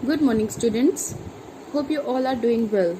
Good morning, students. Hope you all are doing well.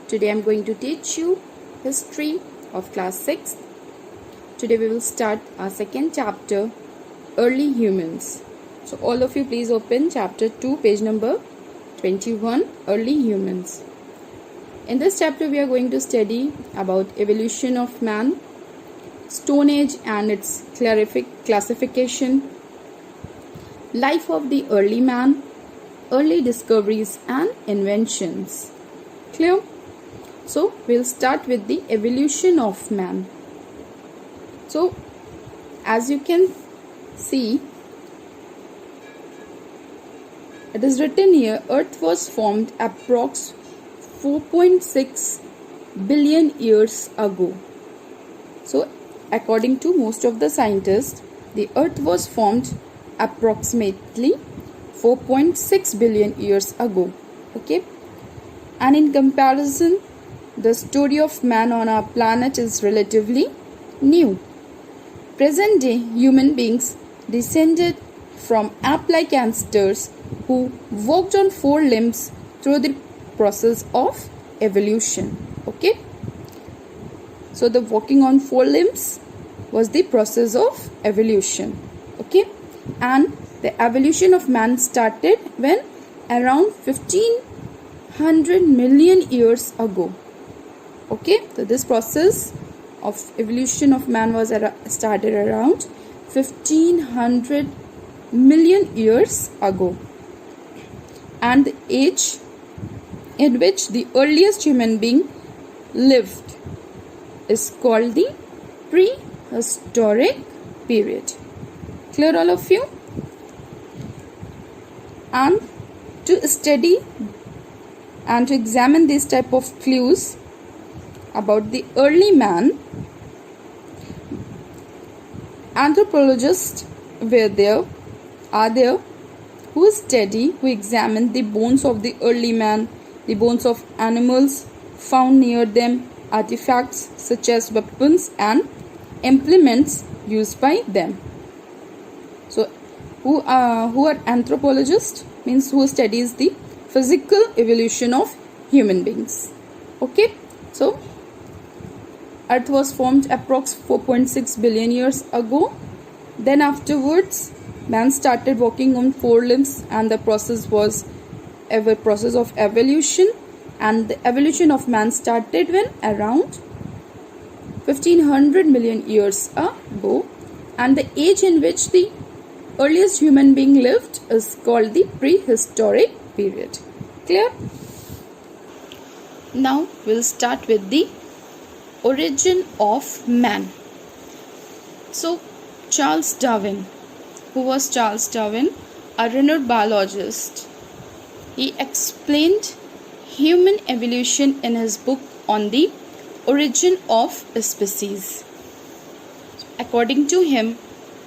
Today I am going to teach you history of class 6. Today we will start our second chapter, Early Humans. So all of you please open chapter 2, page number 21, Early Humans. In this chapter we are going to study about evolution of man, Stone Age and its classification, life of the early man, early discoveries and inventions. Clear? So we'll start with the evolution of man. So as you can see, it is written here, Earth was formed approx 4.6 billion years ago. So according to most of the scientists, the Earth was formed approximately 4.6 billion years ago. Okay, and in comparison, the story of man on our planet is relatively new. Present day human beings descended from ape-like ancestors who walked on four limbs through the process of evolution. Okay, so the walking on four limbs was the process of evolution. Okay, and the evolution of man started when around 1500 million years ago. Okay, so this process of evolution of man was started around 1500 million years ago. And the age in which the earliest human being lived is called the prehistoric period. Clear, all of you? And to study and to examine this type of clues about the early man, anthropologists are there who study, who examine the bones of the early man, the bones of animals found near them, artifacts such as weapons and implements used by them. So who are anthropologists? Means who studies the physical evolution of human beings. Okay, so Earth was formed approx 4.6 billion years ago. Then afterwards, man started walking on four limbs, and the process was a process of evolution. And the evolution of man started when around 1500 million years ago. And the age in which the earliest human being lived is called the prehistoric period. Clear? Now we'll start with the origin of man. So Charles Darwin. Who was Charles Darwin? A renowned biologist. He explained human evolution in his book on the origin of species. According to him,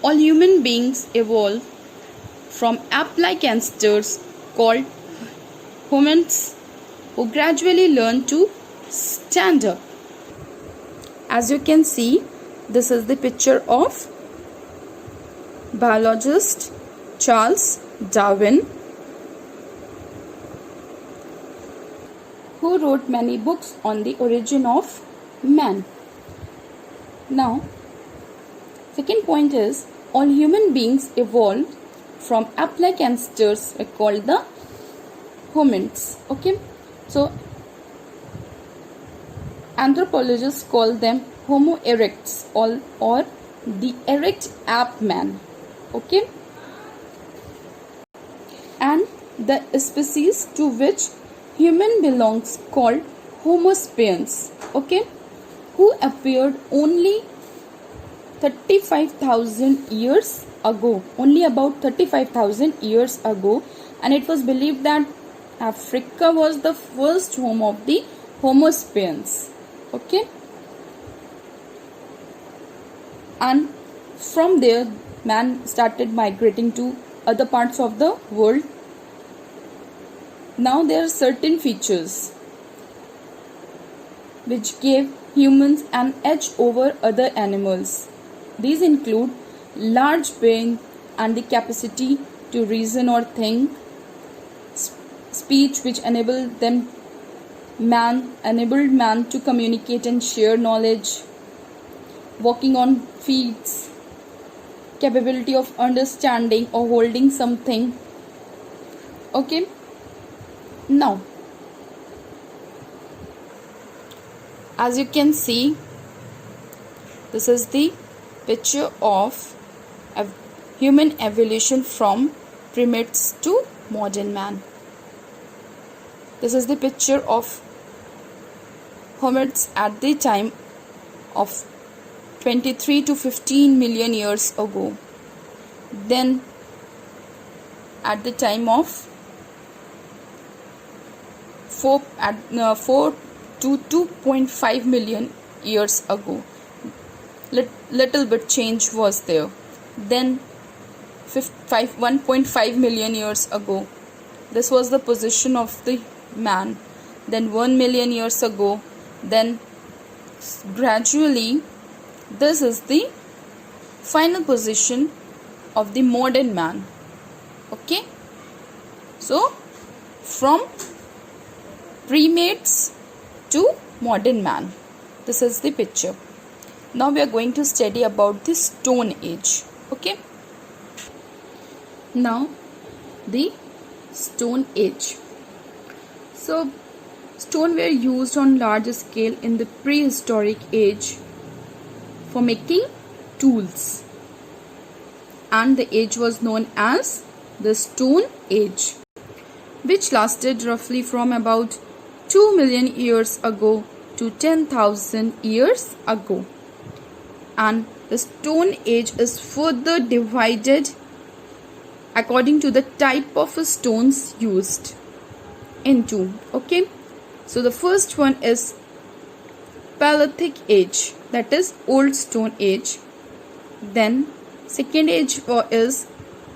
all human beings evolved from ape-like ancestors called hominids who gradually learned to stand up. As you can see, this is the picture of biologist Charles Darwin, who wrote many books on the origin of man. Now, second point is, all human beings evolved from ape-like ancestors called the hominids. Okay, so anthropologists call them Homo erectus or the erect ape man. Okay, and the species to which human belongs called Homo sapiens. Okay, who appeared only 35,000 years ago, only about 35,000 years ago, and it was believed that Africa was the first home of the Homo sapiens. Okay, and from there man started migrating to other parts of the world. Now there are certain features which gave humans an edge over other animals. These include large brain and the capacity to reason or think, speech which enabled man to communicate and share knowledge, walking on feet, capability of understanding or holding something. Okay, now as you can see, this is the picture of human evolution from primates to modern man. This is the picture of hominids at the time of 23 to 15 million years ago. Then at the time of 4 to 2.5 million years ago, little bit change was there. Then 1.5 million years ago, this was the position of the man. Then 1 million years ago, then gradually this is the final position of the modern man. Okay, so from primates to modern man, this is the picture. Now we are going to study about the Stone Age. Okay, now the Stone Age. So stone were used on large scale in the prehistoric age for making tools, and the age was known as the Stone Age, which lasted roughly from about 2 million years ago to 10,000 years ago. And the Stone Age is further divided according to the type of stones used into. Okay, so the first one is Paleolithic Age, that is Old Stone Age. Then second age is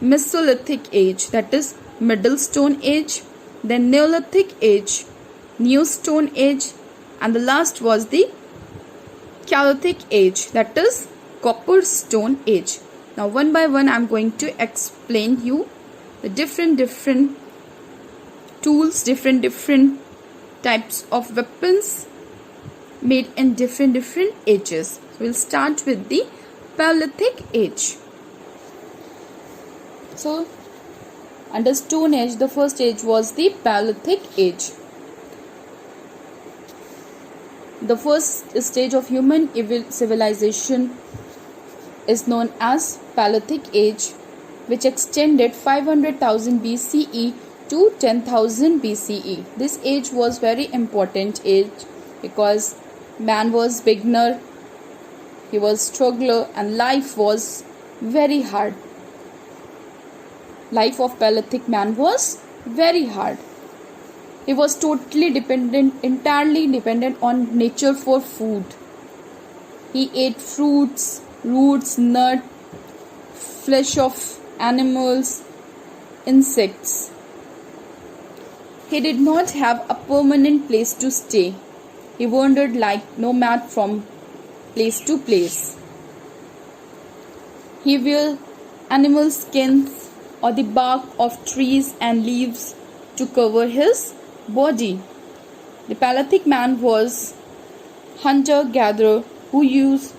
Mesolithic Age, that is Middle Stone Age. Then Neolithic Age, New Stone Age, and the last was the Chalcolithic Age, that is Copper Stone Age. Now one by one I am going to explain you the different tools, different types of weapons made in different ages. So we'll start with the Paleolithic Age. So under Stone Age, the first age was the Paleolithic Age. The first stage of human civilization is known as Paleolithic Age, which extended 500,000 BCE to 10,000 BCE. This age was very important age because man was beginner, he was struggler, and life was very hard. Life of Paleolithic man was very hard. He was entirely dependent on nature for food. He ate fruits, roots, nuts, flesh of animals, insects. He did not have a permanent place to stay. He wandered like nomad from place to place. He wore animal skins or the bark of trees and leaves to cover his body. The Paleolithic man was hunter-gatherer who used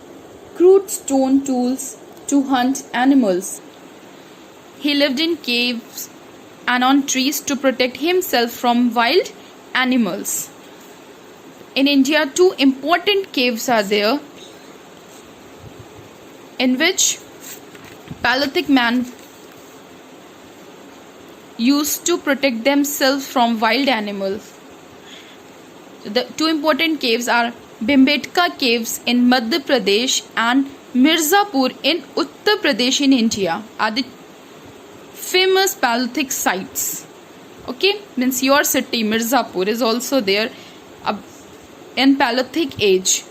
crude stone tools to hunt animals. He lived in caves and on trees to protect himself from wild animals. In India, two important caves are there in which Paleolithic man used to protect themselves from wild animals. The two important caves are Bhimbetka caves in Madhya Pradesh and Mirzapur in Uttar Pradesh in India are the famous Paleolithic sites. Okay, means your city Mirzapur is also there in Paleolithic age.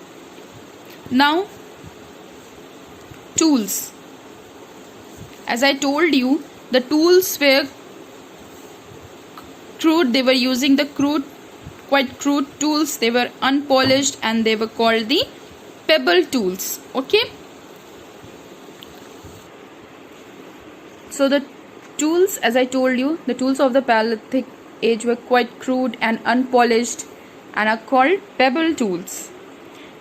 Now tools. As I told you, the tools were crude. They were using the quite crude tools. They were unpolished and they were called the pebble tools. Okay, so the tools, as I told you, the tools of the Paleolithic age were quite crude and unpolished and are called pebble tools.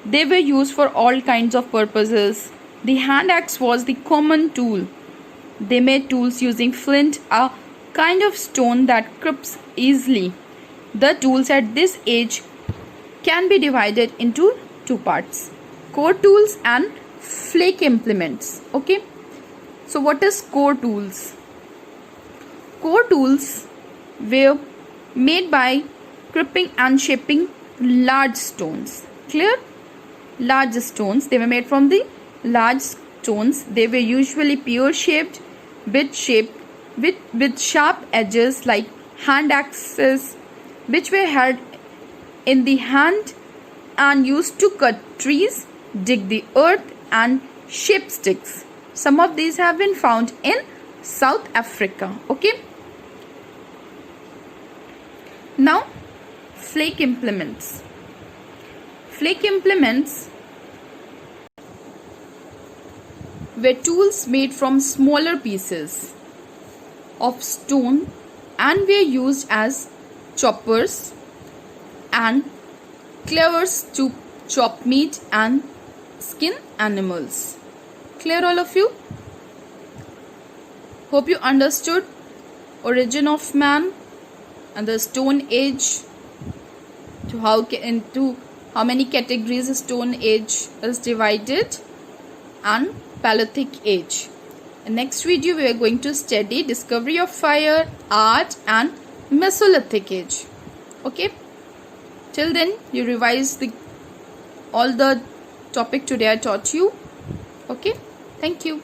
They were used for all kinds of purposes. The hand axe was the common tool. They made tools using flint, a kind of stone that crimps easily. The tools at this age can be divided into two parts: core tools and flake implements. Okay, so what is core tools? Core tools were made by crimping and shaping large stones. Clear? Large stones. They were made from the large stones. They were usually pear shaped, bit shaped, with sharp edges like hand axes, which were held in the hand and used to cut trees, dig the earth, and shape sticks. Some of these have been found in South Africa. Okay. Now, flake implements. Flake implements were tools made from smaller pieces of stone and were used as choppers and cleavers to chop meat and skin animals. Clear, all of you? Hope you understood origin of man and the Stone Age, to how many categories Stone Age is divided, and Paleolithic Age. In next video we are going to study discovery of fire, art, and Mesolithic Age. Okay, till then you revise all the topic today I taught you. Okay, thank you.